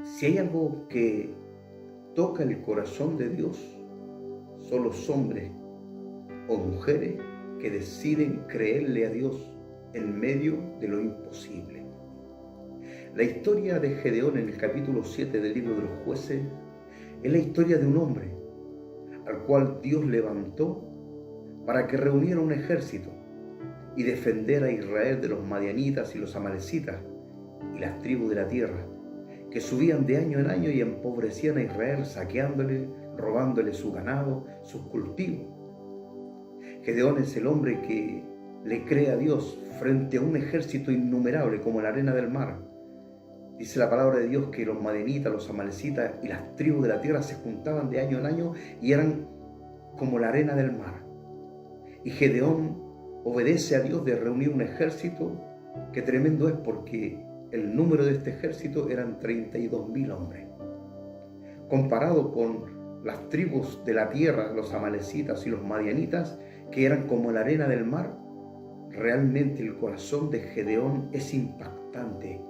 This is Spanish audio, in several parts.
Si hay algo que toca el corazón de Dios, son los hombres o mujeres que deciden creerle a Dios en medio de lo imposible. La historia de Gedeón en el capítulo 7 del libro de los Jueces es la historia de un hombre al cual Dios levantó para que reuniera un ejército y defendiera a Israel de los madianitas y los amalecitas y las tribus de la tierra, que subían de año en año y empobrecían a Israel, saqueándole, robándole su ganado, sus cultivos. Gedeón es el hombre que le cree a Dios frente a un ejército innumerable como la arena del mar. Dice la palabra de Dios que los madianitas, los amalecitas y las tribus de la tierra se juntaban de año en año y eran como la arena del mar. Y Gedeón obedece a Dios de reunir un ejército, que tremendo es porque el número de este ejército eran 32.000 hombres. Comparado con las tribus de la tierra, los amalecitas y los madianitas, que eran como la arena del mar, realmente el corazón de Gedeón es impactante.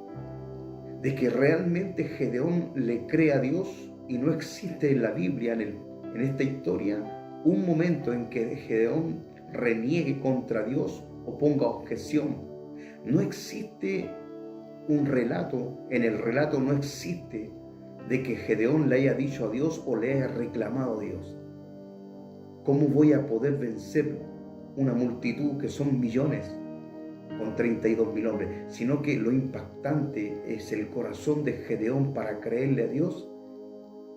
De que realmente Gedeón le cree a Dios, y no existe en la Biblia, en esta historia, un momento en que Gedeón reniegue contra Dios o ponga objeción. No existe un relato, en el relato no existe de que Gedeón le haya dicho a Dios o le haya reclamado a Dios: ¿cómo voy a poder vencer una multitud que son millones con 32.000 hombres? Sino que lo impactante es el corazón de Gedeón para creerle a Dios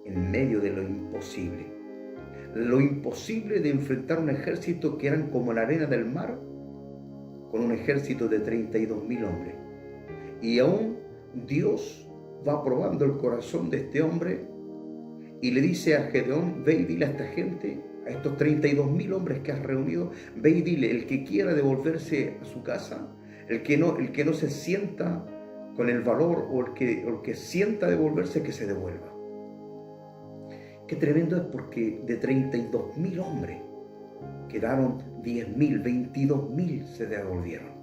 en medio de lo imposible. Lo imposible de enfrentar un ejército que eran como la arena del mar, con un ejército de 32.000 hombres. Y aún Dios va probando el corazón de este hombre y le dice a Gedeón: ve y dile a esta gente, a estos 32.000 hombres que has reunido, ve y dile, el que quiera devolverse a su casa, el que no se sienta con el valor, o el que sienta devolverse, que se devuelva. Qué tremendo es, porque de 32.000 hombres quedaron 10.000, 22.000 se devolvieron.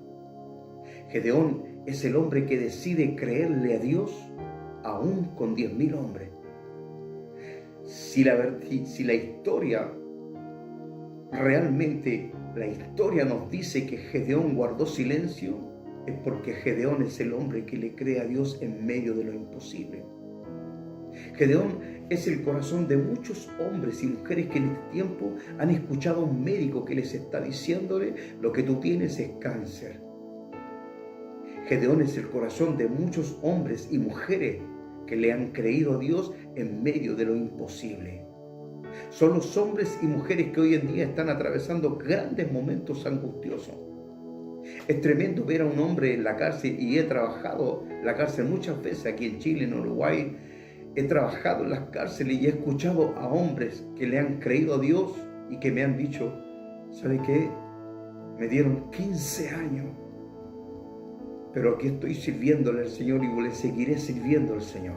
Gedeón es el hombre que decide creerle a Dios aún con 10.000 hombres. Si la historia, realmente la historia nos dice que Gedeón guardó silencio, es porque Gedeón es el hombre que le cree a Dios en medio de lo imposible. Gedeón es el corazón de muchos hombres y mujeres que en este tiempo han escuchado a un médico que les está diciéndole: lo que tú tienes es cáncer. Gedeón es el corazón de muchos hombres y mujeres que le han creído a Dios en medio de lo imposible. Son los hombres y mujeres que hoy en día están atravesando grandes momentos angustiosos. Es tremendo ver a un hombre en la cárcel, y he trabajado en la cárcel muchas veces aquí en Chile, en Uruguay. He trabajado en las cárceles y he escuchado a hombres que le han creído a Dios y que me han dicho: ¿sabe qué? Me dieron 15 años, pero aquí estoy sirviéndole al Señor y le seguiré sirviendo al Señor.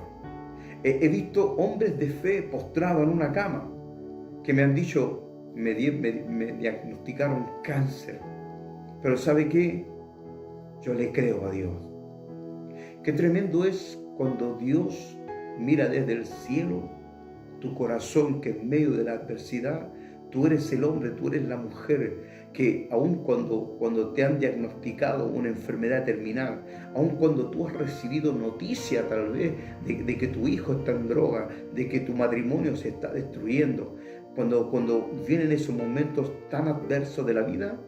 He visto hombres de fe postrados en una cama que me han dicho: me diagnosticaron cáncer, pero ¿sabe qué? Yo le creo a Dios. Qué tremendo es cuando Dios mira desde el cielo tu corazón, que en medio de la adversidad tú eres el hombre, tú eres la mujer que aun cuando te han diagnosticado una enfermedad terminal, aun cuando tú has recibido noticia tal vez de que tu hijo está en droga, de que tu matrimonio se está destruyendo, cuando vienen esos momentos tan adversos de la vida,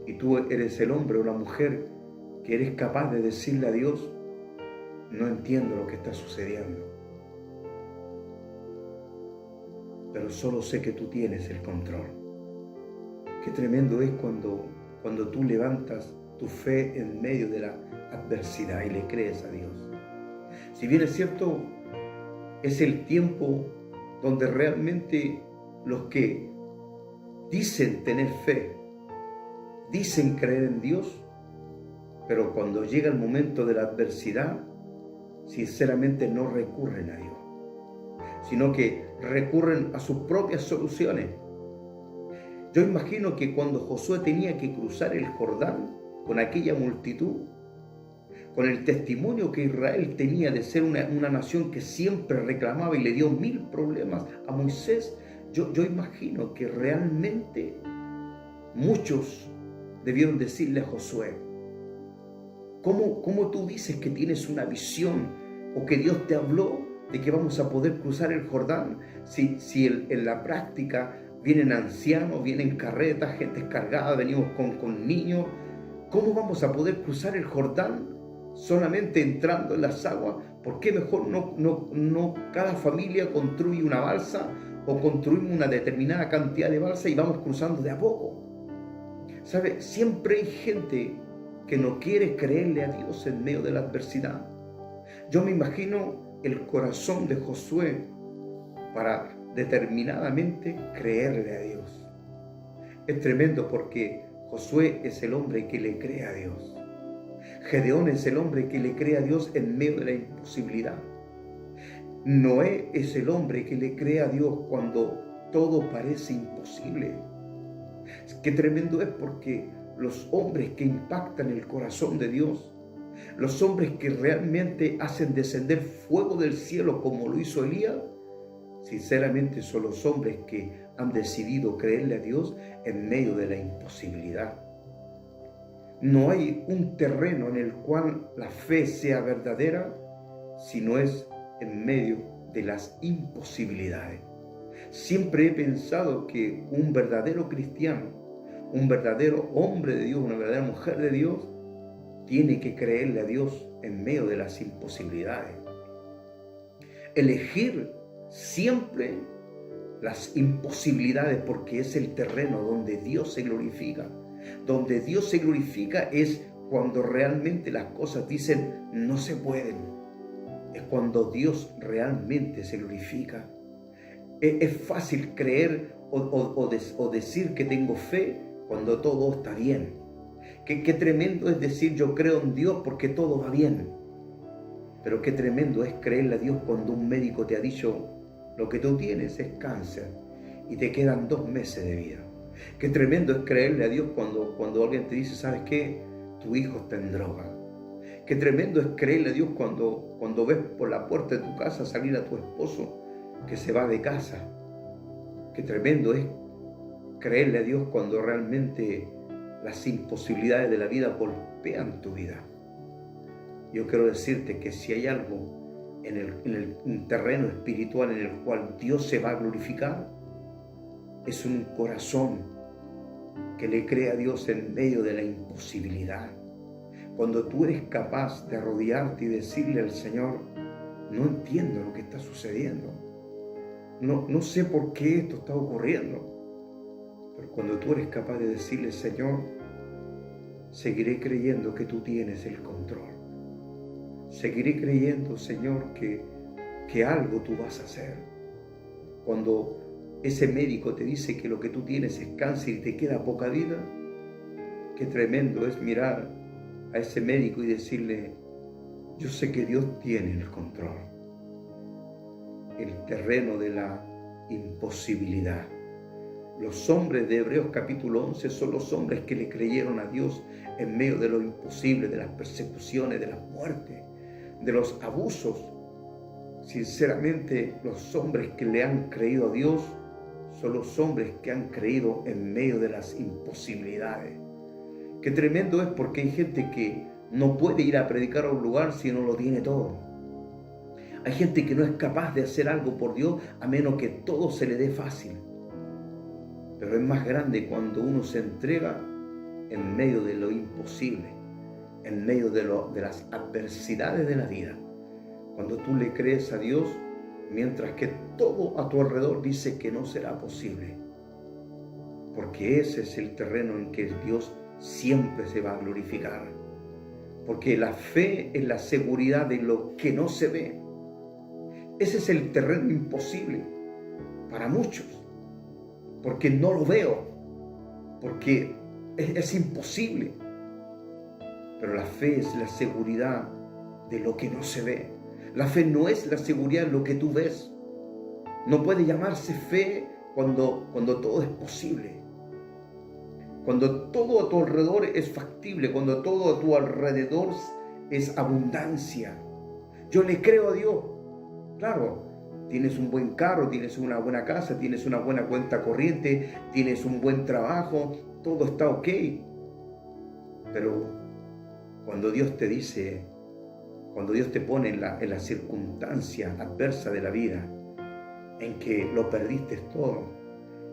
y tú eres el hombre o la mujer que eres capaz de decirle a Dios: no entiendo lo que está sucediendo, pero solo sé que tú tienes el control. Qué tremendo es cuando tú levantas tu fe en medio de la adversidad y le crees a Dios. Si bien es cierto, es el tiempo donde realmente los que dicen tener fe, dicen creer en Dios, pero cuando llega el momento de la adversidad, sinceramente no recurren a Dios, sino que recurren a sus propias soluciones. Yo imagino que cuando Josué tenía que cruzar el Jordán con aquella multitud, con el testimonio que Israel tenía de ser una nación que siempre reclamaba y le dio 1000 problemas a Moisés, yo imagino que realmente muchos debieron decirle a Josué: ¿Cómo tú dices que tienes una visión o que Dios te habló de que vamos a poder cruzar el Jordán si en la práctica vienen ancianos, vienen carretas, gente cargada, venimos con niños? ¿Cómo vamos a poder cruzar el Jordán solamente entrando en las aguas? ¿Por qué mejor no cada familia construye una balsa o construimos una determinada cantidad de balsas y vamos cruzando de a poco? ¿Sabe? Siempre hay gente que no quiere creerle a Dios en medio de la adversidad. Yo me imagino el corazón de Josué para determinadamente creerle a Dios. Es tremendo porque Josué es el hombre que le cree a Dios. Gedeón es el hombre que le cree a Dios en medio de la imposibilidad. Noé es el hombre que le cree a Dios cuando todo parece imposible. Qué tremendo es porque los hombres que impactan el corazón de Dios, los hombres que realmente hacen descender fuego del cielo como lo hizo Elías, sinceramente son los hombres que han decidido creerle a Dios en medio de la imposibilidad. No hay un terreno en el cual la fe sea verdadera si no es en medio de las imposibilidades. Siempre he pensado que un verdadero cristiano, un verdadero hombre de Dios, una verdadera mujer de Dios, tiene que creerle a Dios en medio de las imposibilidades. Elegir siempre las imposibilidades porque es el terreno donde Dios se glorifica. Donde Dios se glorifica es cuando realmente las cosas dicen no se pueden. Es cuando Dios realmente se glorifica. Es fácil creer o decir que tengo fe cuando todo está bien. Qué tremendo es decir yo creo en Dios porque todo va bien. Pero qué tremendo es creerle a Dios cuando un médico te ha dicho lo que tú tienes es cáncer y te quedan 2 meses de vida. Qué tremendo es creerle a Dios cuando alguien te dice, ¿sabes qué? Tu hijo está en droga. Qué tremendo es creerle a Dios cuando ves por la puerta de tu casa salir a tu esposo que se va de casa. Qué tremendo es creerle a Dios cuando realmente las imposibilidades de la vida golpean tu vida. Yo quiero decirte que si hay algo en el terreno espiritual en el cual Dios se va a glorificar, es un corazón que le cree a Dios en medio de la imposibilidad. Cuando tú eres capaz de arrodillarte y decirle al Señor, no entiendo lo que está sucediendo, no sé por qué esto está ocurriendo, pero cuando tú eres capaz de decirle, Señor, seguiré creyendo que tú tienes el control, seguiré creyendo, Señor, que algo tú vas a hacer. Cuando ese médico te dice que lo que tú tienes es cáncer y te queda poca vida, qué tremendo es mirar a ese médico y decirle, yo sé que Dios tiene el control. El terreno de la imposibilidad. Los hombres de Hebreos capítulo 11 son los hombres que le creyeron a Dios en medio de lo imposible, de las persecuciones, de las muertes, de los abusos. Sinceramente, los hombres que le han creído a Dios son los hombres que han creído en medio de las imposibilidades. Qué tremendo es porque hay gente que no puede ir a predicar a un lugar si no lo tiene todo. Hay gente que no es capaz de hacer algo por Dios a menos que todo se le dé fácil. Pero es más grande cuando uno se entrega en medio de lo imposible, en medio de las adversidades de la vida. Cuando tú le crees a Dios, mientras que todo a tu alrededor dice que no será posible. Porque ese es el terreno en que Dios siempre se va a glorificar. Porque la fe es la seguridad de lo que no se ve. Ese es el terreno imposible para muchos. Porque no lo veo. Porque es imposible. Pero la fe es la seguridad de lo que no se ve. La fe no es la seguridad de lo que tú ves. No puede llamarse fe cuando todo es posible. Cuando todo a tu alrededor es factible, cuando todo a tu alrededor es abundancia. Yo le creo a Dios. Claro, tienes un buen carro, tienes una buena casa, tienes una buena cuenta corriente, tienes un buen trabajo, todo está ok. Pero cuando Dios te dice, cuando Dios te pone en la circunstancia adversa de la vida, en que lo perdiste todo,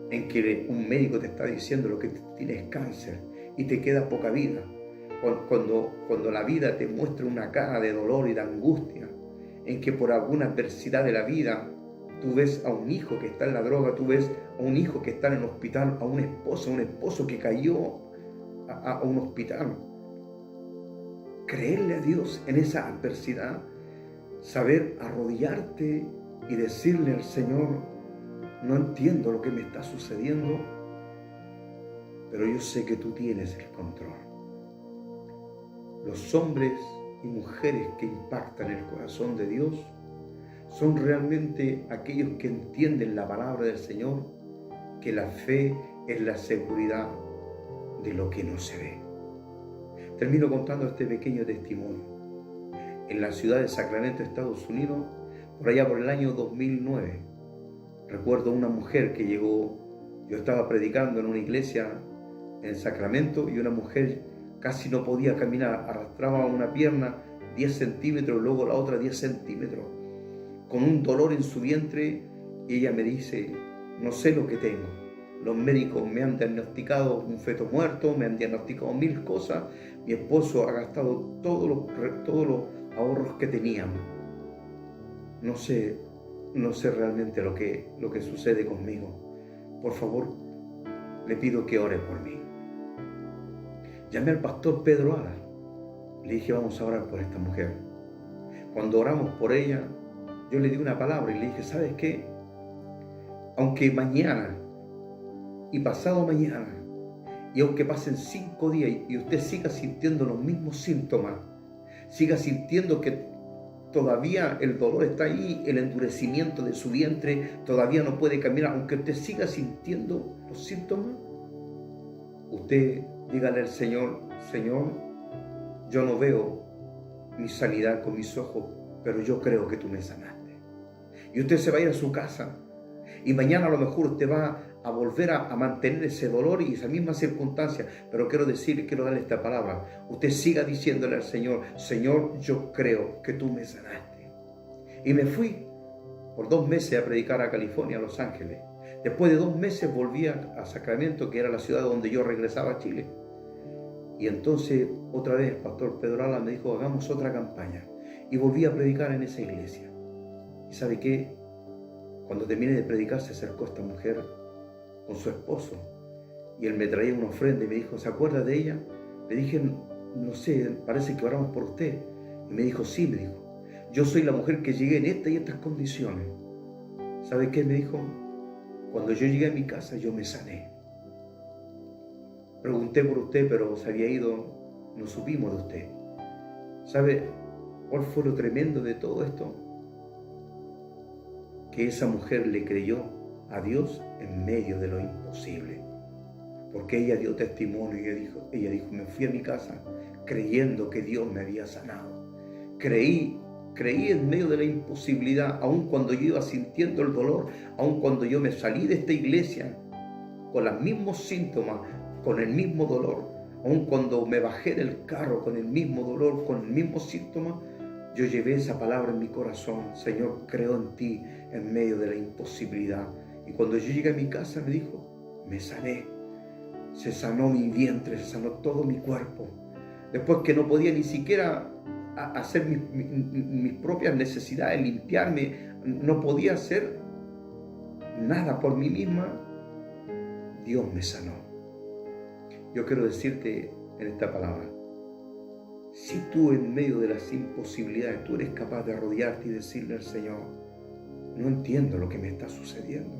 en que un médico te está diciendo lo que tienes cáncer y te queda poca vida, cuando la vida te muestra una cara de dolor y de angustia, en que por alguna adversidad de la vida tú ves a un hijo que está en la droga, tú ves a un hijo que está en el hospital, a un esposo que cayó a un hospital. Creerle a Dios en esa adversidad, saber arrodillarte y decirle al Señor, no entiendo lo que me está sucediendo, pero yo sé que tú tienes el control. Los hombres y mujeres que impactan el corazón de Dios son realmente aquellos que entienden la palabra del Señor, que la fe es la seguridad de lo que no se ve. Termino contando este pequeño testimonio. En la ciudad de Sacramento, Estados Unidos, por allá por el año 2009, recuerdo una mujer que llegó. Yo estaba predicando en una iglesia en Sacramento y una mujer casi no podía caminar, arrastraba una pierna 10 centímetros, luego la otra 10 centímetros, con un dolor en su vientre, y ella me dice, no sé lo que tengo. Los médicos me han diagnosticado un feto muerto, me han diagnosticado 1000 cosas, mi esposo ha gastado todos los ahorros que teníamos. No sé realmente lo que sucede conmigo. Por favor, le pido que ore por mí. Llamé al pastor Pedro Ala. Le dije, vamos a orar por esta mujer. Cuando oramos por ella, yo le di una palabra y le dije, ¿sabes qué? Aunque mañana y pasado mañana, y aunque pasen 5 días y usted siga sintiendo los mismos síntomas, siga sintiendo que todavía el dolor está ahí, el endurecimiento de su vientre, todavía no puede caminar, aunque usted siga sintiendo los síntomas, usted dígale al Señor, Señor, yo no veo mi sanidad con mis ojos, pero yo creo que tú me sanaste. Y usted se va a ir a su casa y mañana a lo mejor usted va a volver a mantener ese dolor y esa misma circunstancia, pero quiero darle esta palabra. Usted siga diciéndole al Señor, Señor, yo creo que tú me sanaste. Y me fui por 2 meses a predicar a California, a Los Ángeles. Después de 2 meses volví a Sacramento, que era la ciudad donde yo regresaba a Chile. Y entonces otra vez el pastor Pedro Ala me dijo, hagamos otra campaña. Y volví a predicar en esa iglesia. ¿Y sabe qué? Cuando terminé de predicar se acercó esta mujer con su esposo y él me traía una ofrenda y me dijo, ¿se acuerda de ella? Le dije, no sé, parece que oramos por usted. Y me dijo, sí, me dijo, yo soy la mujer que llegué en estas y estas condiciones. ¿Sabe qué? Me dijo, cuando yo llegué a mi casa yo me sané. Pregunté por usted, pero se había ido, no supimos de usted. ¿Sabe cuál fue lo tremendo de todo esto? Que esa mujer le creyó a Dios en medio de lo imposible, porque ella dio testimonio y ella dijo, me fui a mi casa creyendo que Dios me había sanado. Creí en medio de la imposibilidad, aun cuando yo iba sintiendo el dolor, aun cuando yo me salí de esta iglesia con los mismos síntomas, con el mismo dolor, aun cuando me bajé del carro con el mismo dolor, con el mismo síntoma, yo llevé esa palabra en mi corazón, Señor, creo en ti en medio de la imposibilidad. Y cuando yo llegué a mi casa me dijo, me sané, se sanó mi vientre, se sanó todo mi cuerpo. Después que no podía ni siquiera hacer mis propias necesidades, limpiarme, no podía hacer nada por mí misma, Dios me sanó. Yo quiero decirte en esta palabra, si tú en medio de las imposibilidades, tú eres capaz de arrodillarte y decirle al Señor, no entiendo lo que me está sucediendo,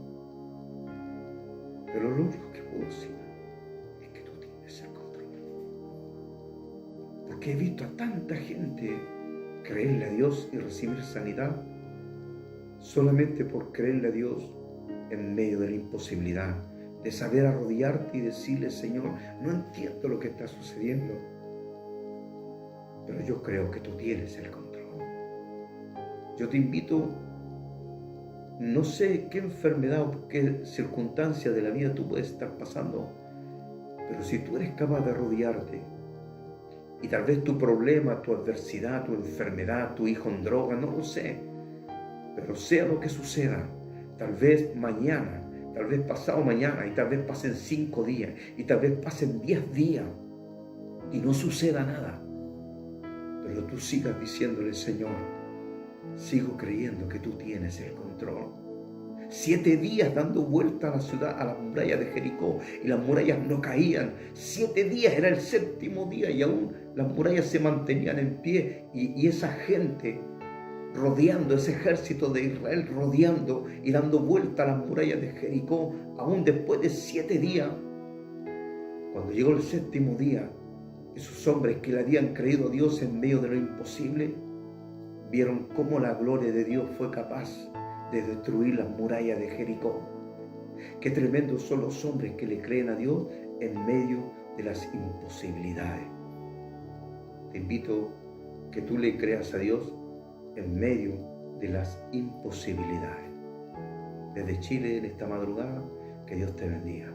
pero lo único que puedo decir es que tú tienes el control. Porque he visto a tanta gente creerle a Dios y recibir sanidad solamente por creerle a Dios en medio de la imposibilidad, de saber arrodillarte y decirle, Señor, no entiendo lo que está sucediendo, pero yo creo que tú tienes el control. Yo te invito, no sé qué enfermedad o qué circunstancia de la vida tú puedes estar pasando, pero si tú eres capaz de rodearte, y tal vez tu problema, tu adversidad, tu enfermedad, tu hijo en droga, no lo sé, pero sea lo que suceda, tal vez mañana, tal vez pasado mañana, y tal vez pasen 5 días, y tal vez pasen 10 días, y no suceda nada, pero tú sigas diciéndole: Señor, sigo creyendo que tú tienes el control. 7 días dando vuelta a la ciudad, a las murallas de Jericó, y las murallas no caían. 7 días, era el 7º día, y aún las murallas se mantenían en pie, y esa gente rodeando, ese ejército de Israel rodeando y dando vuelta a las murallas de Jericó, aún después de 7 días. Cuando llegó el 7º día, esos hombres que le habían creído a Dios en medio de lo imposible, vieron cómo la gloria de Dios fue capaz de destruir las murallas de Jericó. Qué tremendos son los hombres que le creen a Dios en medio de las imposibilidades. Te invito a que tú le creas a Dios en medio de las imposibilidades. Desde Chile, en esta madrugada, que Dios te bendiga.